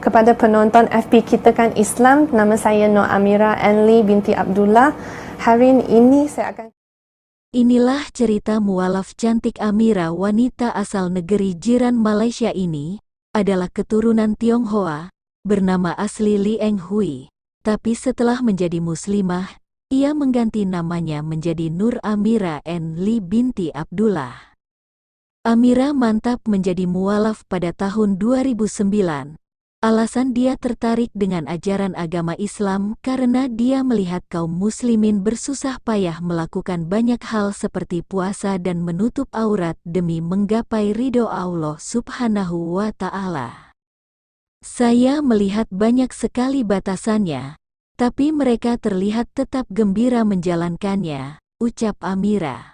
Kepada penonton FB Kita Kan Islam, nama saya Nur Amira Enli binti Abdullah. Hari ini saya akan... Inilah cerita mualaf cantik Amira. Wanita asal negeri jiran Malaysia ini adalah keturunan Tionghoa, bernama asli Li Eng Hui. Tapi setelah menjadi muslimah, ia mengganti namanya menjadi Nur Amira Enli binti Abdullah. Amira mantap menjadi mualaf pada tahun 2009. Alasan dia tertarik dengan ajaran agama Islam karena dia melihat kaum muslimin bersusah payah melakukan banyak hal seperti puasa dan menutup aurat demi menggapai ridho Allah Subhanahu wa Ta'ala. Saya melihat banyak sekali batasannya, tapi mereka terlihat tetap gembira menjalankannya, ucap Amira.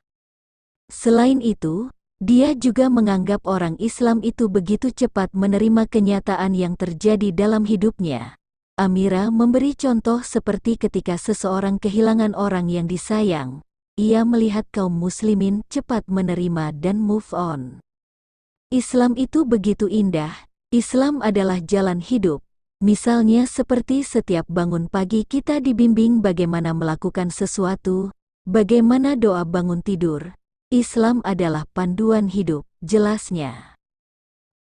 Selain itu, dia juga menganggap orang Islam itu begitu cepat menerima kenyataan yang terjadi dalam hidupnya. Amira memberi contoh seperti ketika seseorang kehilangan orang yang disayang, ia melihat kaum muslimin cepat menerima dan move on. Islam itu begitu indah, Islam adalah jalan hidup. Misalnya seperti setiap bangun pagi kita dibimbing bagaimana melakukan sesuatu, bagaimana doa bangun tidur. Islam adalah panduan hidup, jelasnya.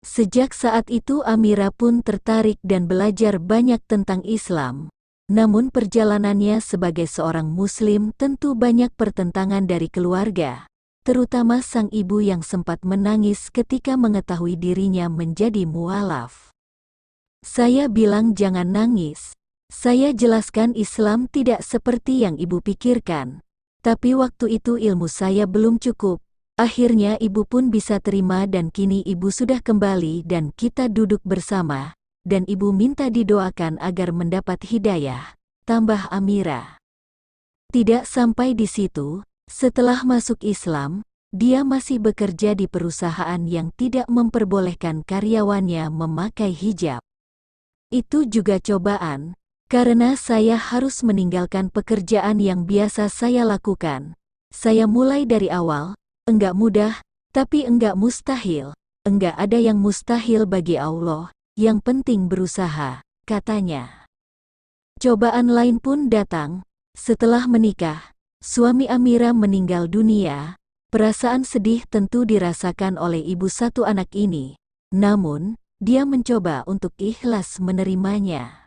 Sejak saat itu Amira pun tertarik dan belajar banyak tentang Islam. Namun perjalanannya sebagai seorang muslim tentu banyak pertentangan dari keluarga, terutama sang ibu yang sempat menangis ketika mengetahui dirinya menjadi mualaf. Saya bilang jangan nangis. Saya jelaskan Islam tidak seperti yang ibu pikirkan. Tapi waktu itu ilmu saya belum cukup. Akhirnya ibu pun bisa terima dan kini ibu sudah kembali dan kita duduk bersama. Dan ibu minta didoakan agar mendapat hidayah, tambah Amira. Tidak sampai di situ, setelah masuk Islam, dia masih bekerja di perusahaan yang tidak memperbolehkan karyawannya memakai hijab. Itu juga cobaan. Karena saya harus meninggalkan pekerjaan yang biasa saya lakukan. Saya mulai dari awal, enggak mudah, tapi enggak mustahil. Enggak ada yang mustahil bagi Allah, yang penting berusaha, katanya. Cobaan lain pun datang. Setelah menikah, suami Amira meninggal dunia. Perasaan sedih tentu dirasakan oleh ibu satu anak ini. Namun, dia mencoba untuk ikhlas menerimanya.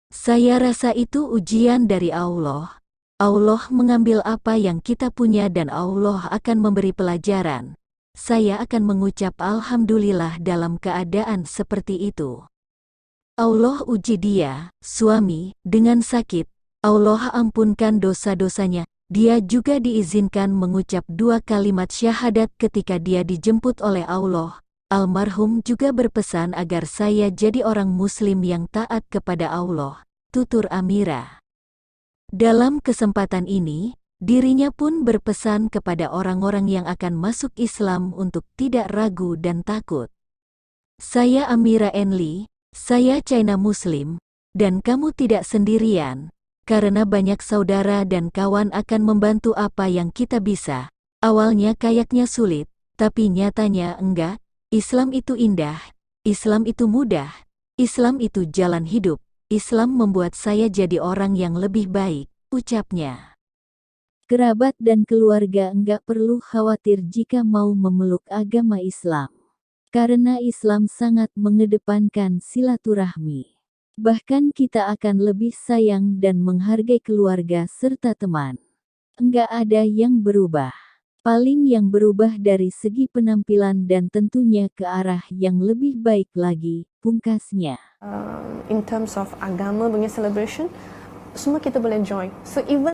Saya rasa itu ujian dari Allah. Allah mengambil apa yang kita punya dan Allah akan memberi pelajaran. Saya akan mengucap Alhamdulillah dalam keadaan seperti itu. Allah uji dia, suami, dengan sakit. Allah ampunkan dosa-dosanya. Dia juga diizinkan mengucap 2 kalimat syahadat ketika dia dijemput oleh Allah. Almarhum juga berpesan agar saya jadi orang muslim yang taat kepada Allah, tutur Amira. Dalam kesempatan ini, dirinya pun berpesan kepada orang-orang yang akan masuk Islam untuk tidak ragu dan takut. Saya Amira Enli, saya China Muslim, dan kamu tidak sendirian, karena banyak saudara dan kawan akan membantu apa yang kita bisa. Awalnya kayaknya sulit, tapi nyatanya enggak. Islam itu indah, Islam itu mudah, Islam itu jalan hidup, Islam membuat saya jadi orang yang lebih baik, ucapnya. Kerabat dan keluarga enggak perlu khawatir jika mau memeluk agama Islam. Karena Islam sangat mengedepankan silaturahmi. Bahkan kita akan lebih sayang dan menghargai keluarga serta teman. Enggak ada yang berubah. Paling yang berubah dari segi penampilan dan tentunya ke arah yang lebih baik lagi, pungkasnya. In terms of agama punya celebration, semua kita boleh join. So even